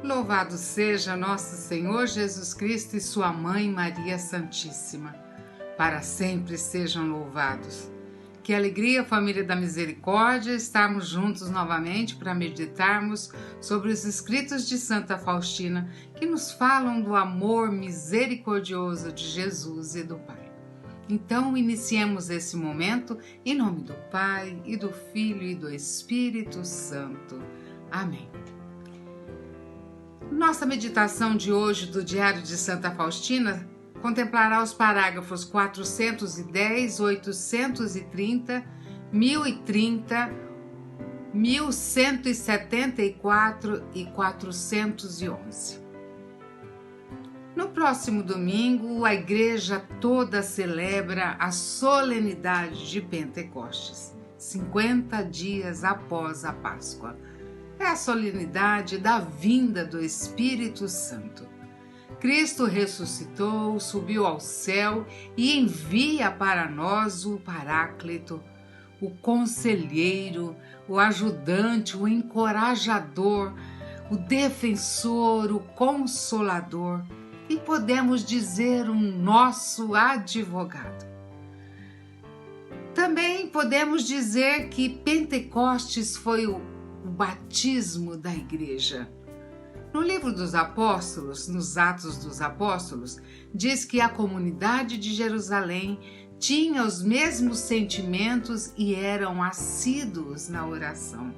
Louvado seja nosso Senhor Jesus Cristo e sua Mãe Maria Santíssima. Para sempre sejam louvados. Que alegria, família da misericórdia, estarmos juntos novamente para meditarmos sobre os escritos de Santa Faustina que nos falam do amor misericordioso de Jesus e do Pai. Então, iniciemos esse momento em nome do Pai, e do Filho e do Espírito Santo. Amém. Nossa meditação de hoje do Diário de Santa Faustina contemplará os parágrafos 410, 830, 1030, 1174 e 411. No próximo domingo, a Igreja toda celebra a solenidade de Pentecostes, 50 dias após a Páscoa. É a solenidade da vinda do Espírito Santo. Cristo ressuscitou, subiu ao céu e envia para nós o Paráclito, o Conselheiro, o Ajudante, o Encorajador, o Defensor, o Consolador e podemos dizer um nosso Advogado. Também podemos dizer que Pentecostes foi o batismo da Igreja. No livro dos Apóstolos, nos Atos dos Apóstolos, diz que a comunidade de Jerusalém tinha os mesmos sentimentos e eram assíduos na oração.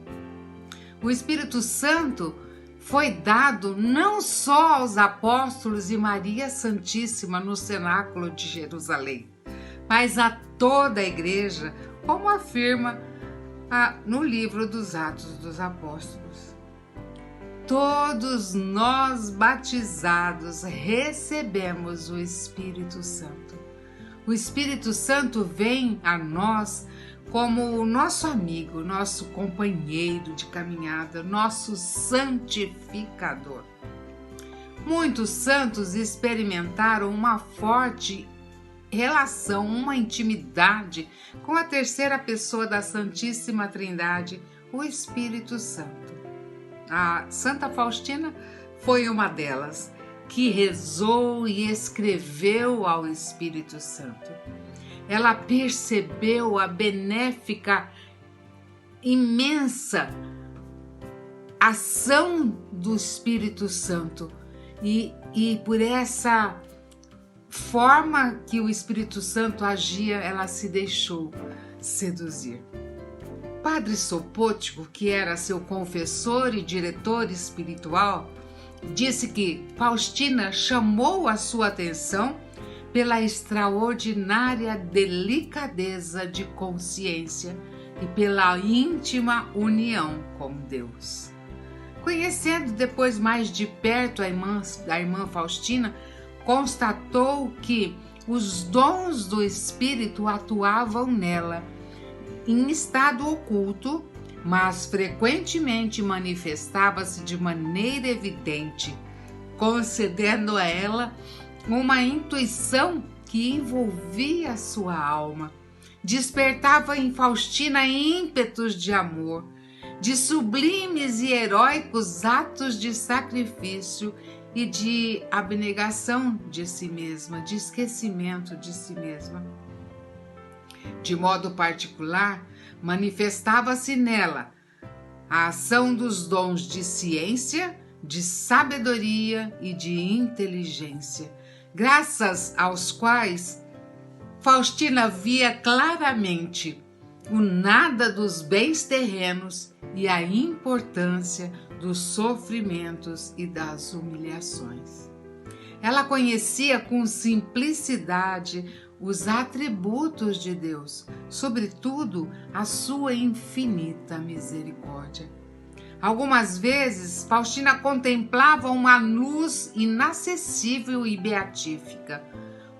O Espírito Santo foi dado não só aos apóstolos e Maria Santíssima no cenáculo de Jerusalém, mas a toda a Igreja, como afirma no livro dos Atos dos Apóstolos. Todos nós batizados recebemos o Espírito Santo. O Espírito Santo vem a nós como o nosso amigo, nosso companheiro de caminhada, nosso santificador. Muitos santos experimentaram uma forte relação, uma intimidade com a terceira pessoa da Santíssima Trindade, o Espírito Santo. A Santa Faustina foi uma delas, que rezou e escreveu ao Espírito Santo. Ela percebeu a benéfica, imensa ação do Espírito Santo e por essa forma que o Espírito Santo agia, ela se deixou seduzir. Padre Sopótico, que era seu confessor e diretor espiritual, disse que Faustina chamou a sua atenção pela extraordinária delicadeza de consciência e pela íntima união com Deus. Conhecendo depois mais de perto a irmã Faustina, constatou que os dons do Espírito atuavam nela em estado oculto, mas frequentemente manifestava-se de maneira evidente, concedendo a ela uma intuição que envolvia sua alma, despertava em Faustina ímpetos de amor, de sublimes e heróicos atos de sacrifício e de abnegação de si mesma, de esquecimento de si mesma. De modo particular, manifestava-se nela a ação dos dons de ciência, de sabedoria e de inteligência, graças aos quais Faustina via claramente o nada dos bens terrenos e a importância dos sofrimentos e das humilhações. Ela conhecia com simplicidade os atributos de Deus, sobretudo a sua infinita misericórdia. Algumas vezes, Faustina contemplava uma luz inacessível e beatífica.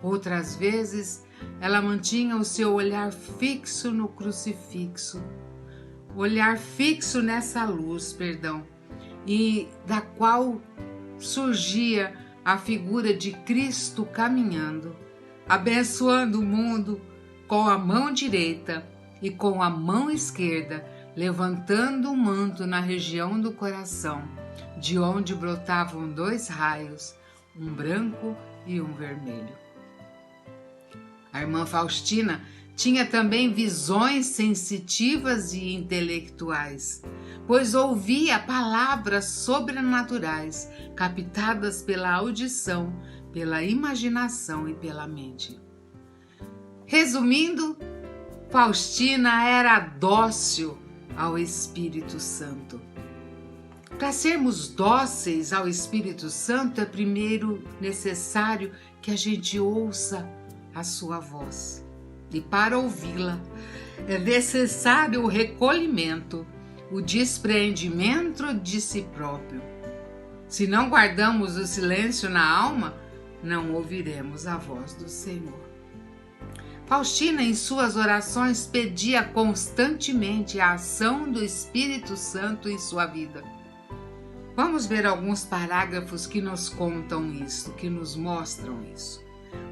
Outras vezes, ela mantinha o seu olhar fixo no crucifixo, olhar fixo nessa luz, e da qual surgia a figura de Cristo caminhando, abençoando o mundo com a mão direita e com a mão esquerda, levantando o manto na região do coração, de onde brotavam 2 raios, um branco e um vermelho. A irmã Faustina tinha também visões sensitivas e intelectuais, pois ouvia palavras sobrenaturais captadas pela audição, pela imaginação e pela mente. Resumindo, Faustina era dócil ao Espírito Santo. Para sermos dóceis ao Espírito Santo, é primeiro necessário que a gente ouça a sua voz. E para ouvi-la, é necessário o recolhimento, o despreendimento de si próprio. Se não guardamos o silêncio na alma, não ouviremos a voz do Senhor. Faustina, em suas orações, pedia constantemente a ação do Espírito Santo em sua vida. Vamos ver alguns parágrafos que nos contam isso, que nos mostram isso.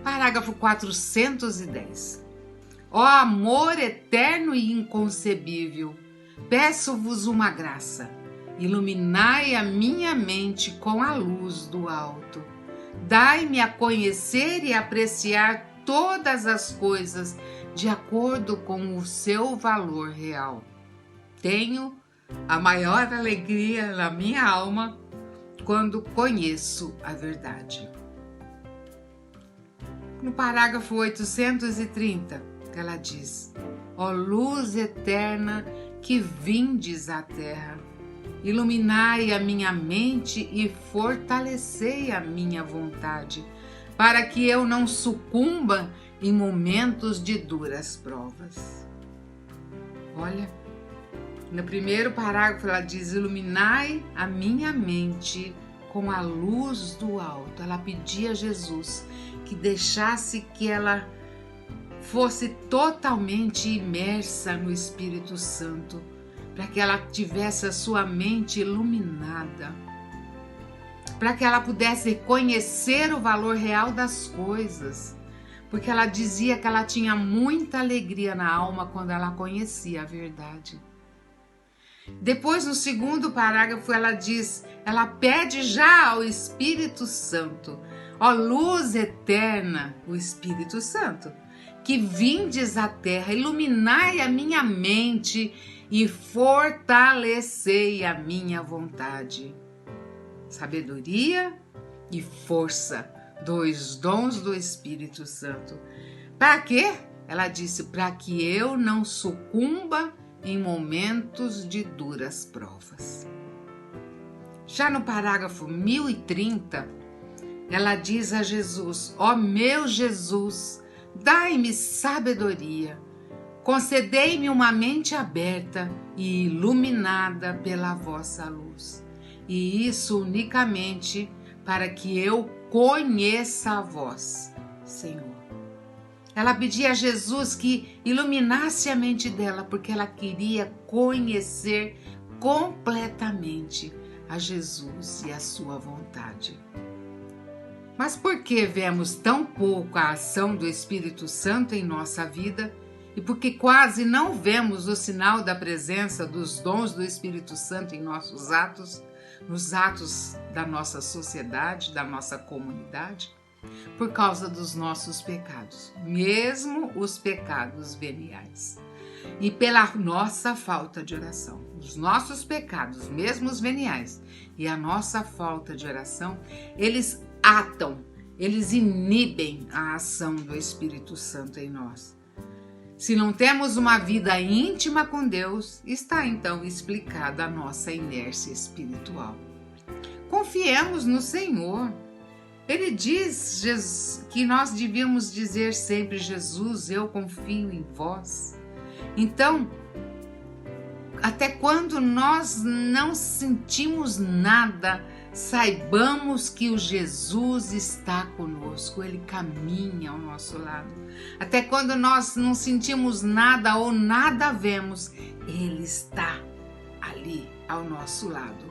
Parágrafo 410. Ó amor eterno e inconcebível, peço-vos uma graça. Iluminai a minha mente com a luz do alto. Dai-me a conhecer e apreciar todas as coisas de acordo com o seu valor real. Tenho a maior alegria na minha alma quando conheço a verdade. No parágrafo 830, ela diz: ó luz eterna que vindes à terra, iluminai a minha mente e fortalecei a minha vontade, para que eu não sucumba em momentos de duras provas. Olha, no primeiro parágrafo ela diz: iluminai a minha mente com a luz do alto. Ela pedia a Jesus que deixasse que ela fosse totalmente imersa no Espírito Santo, para que ela tivesse a sua mente iluminada, para que ela pudesse conhecer o valor real das coisas, porque ela dizia que ela tinha muita alegria na alma quando ela conhecia a verdade. Depois, no segundo parágrafo, ela pede já ao Espírito Santo, ó luz eterna, o Espírito Santo, que vindes à terra, iluminai a minha mente e fortalecei a minha vontade. Sabedoria e força, 2 dons do Espírito Santo. Para quê? Ela disse: para que eu não sucumba em momentos de duras provas. Já no parágrafo 1030, ela diz a Jesus: ó meu Jesus, dai-me sabedoria, concedei-me uma mente aberta e iluminada pela vossa luz, e isso unicamente para que eu conheça a vós, Senhor. Ela pedia a Jesus que iluminasse a mente dela, porque ela queria conhecer completamente a Jesus e a sua vontade. Mas por que vemos tão pouco a ação do Espírito Santo em nossa vida e porque quase não vemos o sinal da presença dos dons do Espírito Santo em nossos atos, nos atos da nossa sociedade, da nossa comunidade? Por causa dos nossos pecados, mesmo os pecados veniais. E pela nossa falta de oração. Os nossos pecados, mesmo os veniais, e a nossa falta de oração, eles atam, eles inibem a ação do Espírito Santo em nós. Se não temos uma vida íntima com Deus, está então explicada a nossa inércia espiritual. Confiemos no Senhor. Ele diz que nós devíamos dizer sempre: Jesus, eu confio em vós. Então, até quando nós não sentimos nada, saibamos que o Jesus está conosco, Ele caminha ao nosso lado. Até quando nós não sentimos nada ou nada vemos, Ele está ali ao nosso lado.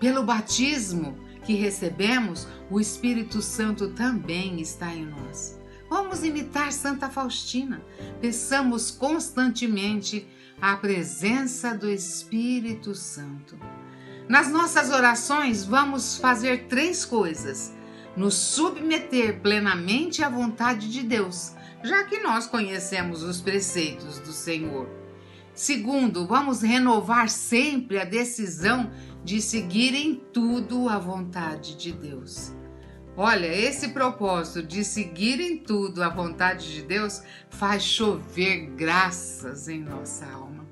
Pelo batismo que recebemos, o Espírito Santo também está em nós. Vamos imitar Santa Faustina. Peçamos constantemente a presença do Espírito Santo. Nas nossas orações, vamos fazer 3 coisas: nos submeter plenamente à vontade de Deus, já que nós conhecemos os preceitos do Senhor. Segundo, vamos renovar sempre a decisão de seguir em tudo a vontade de Deus. Olha, esse propósito de seguir em tudo a vontade de Deus faz chover graças em nossa alma.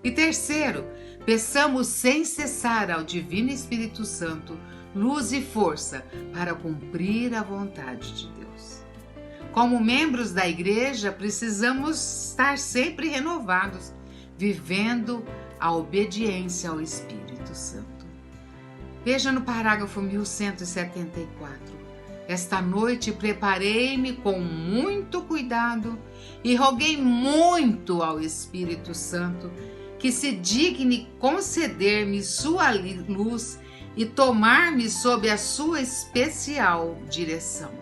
E terceiro, peçamos sem cessar ao Divino Espírito Santo luz e força para cumprir a vontade de Deus. Como membros da igreja, precisamos estar sempre renovados, vivendo a obediência ao Espírito Santo. Veja no parágrafo 1174. Esta noite preparei-me com muito cuidado e roguei muito ao Espírito Santo que se digne conceder-me sua luz e tomar-me sob a sua especial direção.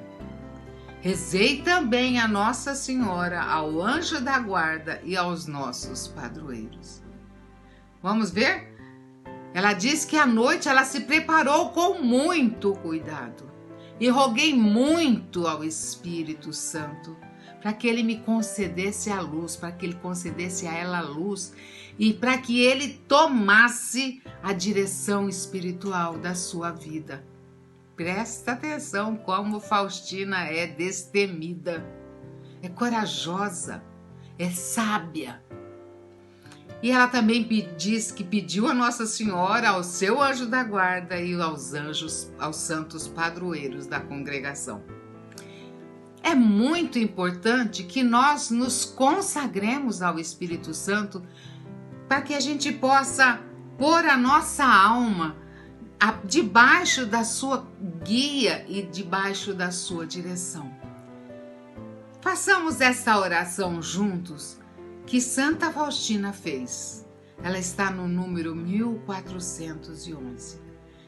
Rezei também a Nossa Senhora, ao anjo da guarda e aos nossos padroeiros. Vamos ver? Ela diz que à noite ela se preparou com muito cuidado e roguei muito ao Espírito Santo para que ele me concedesse a luz, para que ele concedesse a ela a luz e para que ele tomasse a direção espiritual da sua vida. Presta atenção como Faustina é destemida, é corajosa, é sábia. E ela também diz que pediu a Nossa Senhora, ao seu anjo da guarda e aos santos padroeiros da congregação. É muito importante que nós nos consagremos ao Espírito Santo para que a gente possa pôr a nossa alma debaixo da sua guia e debaixo da sua direção. Façamos essa oração juntos que Santa Faustina fez. Ela está no número 1411.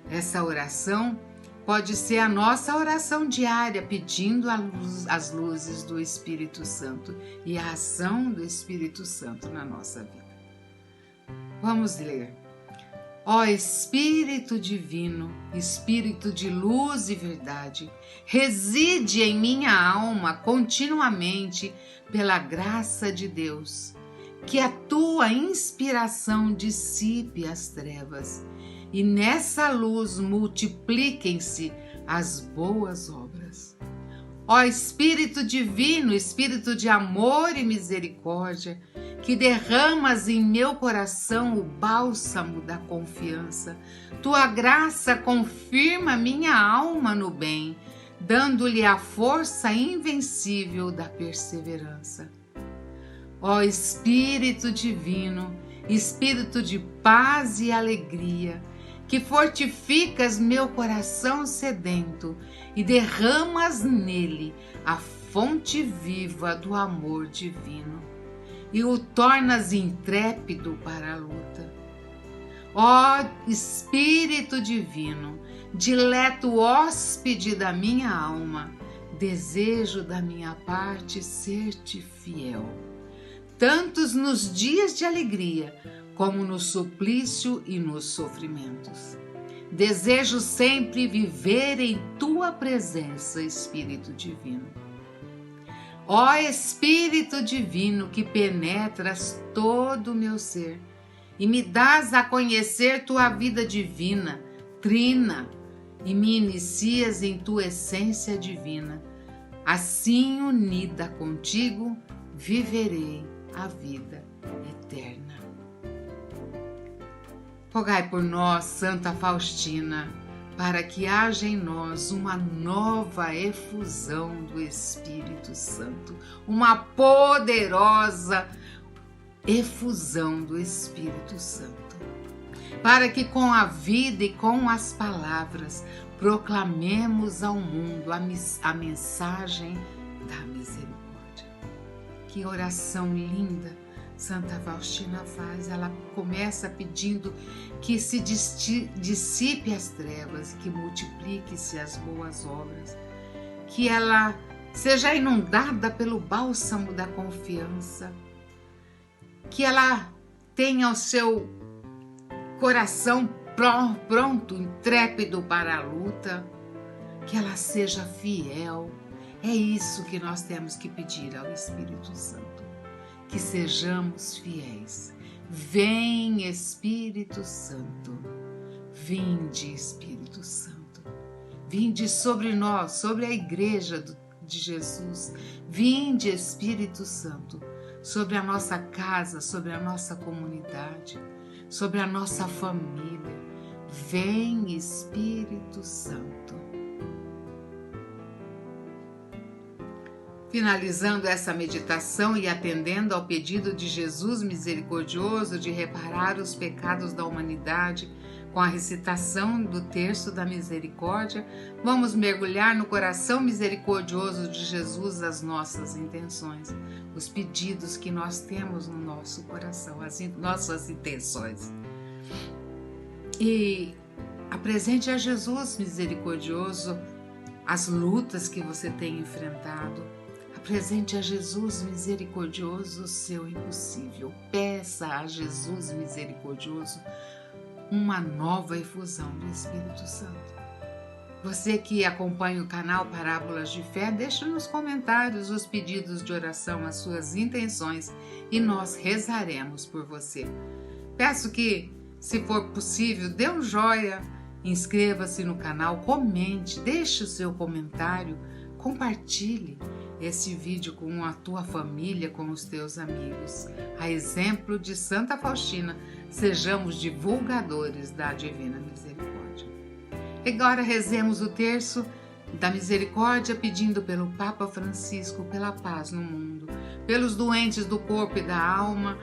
Essa oração pode ser a nossa oração diária, pedindo as luzes do Espírito Santo e a ação do Espírito Santo na nossa vida. Vamos ler. Ó Espírito Divino, Espírito de luz e verdade, reside em minha alma continuamente pela graça de Deus. Que a tua inspiração dissipe as trevas e nessa luz multipliquem-se as boas obras. Ó Espírito Divino, Espírito de amor e misericórdia, que derramas em meu coração o bálsamo da confiança. Tua graça confirma minha alma no bem, dando-lhe a força invencível da perseverança. Ó Espírito Divino, Espírito de paz e alegria, que fortificas meu coração sedento e derramas nele a fonte viva do amor divino e o tornas intrépido para a luta. Ó Espírito Divino, dileto hóspede da minha alma, desejo da minha parte ser-te fiel, tantos nos dias de alegria como no suplício e nos sofrimentos. Desejo sempre viver em tua presença, Espírito Divino. Ó Espírito Divino, que penetras todo o meu ser e me dás a conhecer tua vida divina, trina, e me inicias em tua essência divina. Assim, unida contigo, viverei a vida eterna. Rogai por nós, Santa Faustina, para que haja em nós uma nova efusão do Espírito Santo, uma poderosa efusão do Espírito Santo, para que com a vida e com as palavras proclamemos ao mundo a mensagem da misericórdia. Que oração linda Santa Faustina faz. Ela começa pedindo que se dissipe as trevas, que multiplique-se as boas obras, que ela seja inundada pelo bálsamo da confiança, que ela tenha o seu coração pronto, intrépido para a luta, que ela seja fiel. É isso que nós temos que pedir ao Espírito Santo, que sejamos fiéis. Vem, Espírito Santo, vinde, Espírito Santo, vinde sobre nós, sobre a igreja de Jesus, vinde, Espírito Santo, sobre a nossa casa, sobre a nossa comunidade, sobre a nossa família. Vem, Espírito Santo. Finalizando essa meditação e atendendo ao pedido de Jesus misericordioso de reparar os pecados da humanidade com a recitação do terço da misericórdia, vamos mergulhar no coração misericordioso de Jesus as nossas intenções, os pedidos que nós temos no nosso coração, as nossas intenções. E apresente a Jesus misericordioso as lutas que você tem enfrentado. Apresente a Jesus misericordioso o seu impossível. Peça a Jesus misericordioso uma nova efusão do Espírito Santo. Você que acompanha o canal Parábolas de Fé, deixe nos comentários os pedidos de oração, as suas intenções, e nós rezaremos por você. Peço que, se for possível, dê um joinha, inscreva-se no canal, comente, deixe o seu comentário, compartilhe esse vídeo com a tua família, com os teus amigos. A exemplo de Santa Faustina, sejamos divulgadores da Divina Misericórdia. E agora rezemos o terço da misericórdia, pedindo pelo Papa Francisco, pela paz no mundo, pelos doentes do corpo e da alma,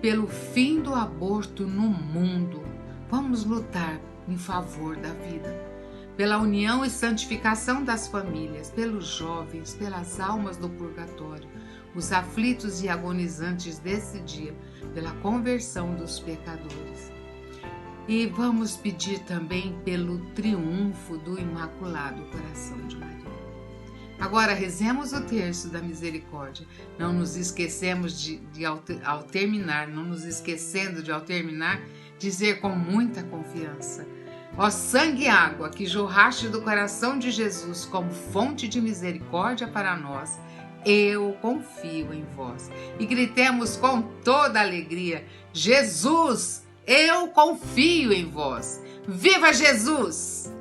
pelo fim do aborto no mundo. Vamos lutar em favor da vida, pela união e santificação das famílias, pelos jovens, pelas almas do purgatório, os aflitos e agonizantes desse dia, pela conversão dos pecadores. E vamos pedir também pelo triunfo do Imaculado Coração de Maria. Agora rezemos o terço da misericórdia. Não nos esquecemos ao terminar, dizer com muita confiança: ó sangue e água que jorraste do coração de Jesus como fonte de misericórdia para nós, eu confio em vós. E gritemos com toda alegria: Jesus, eu confio em vós. Viva Jesus!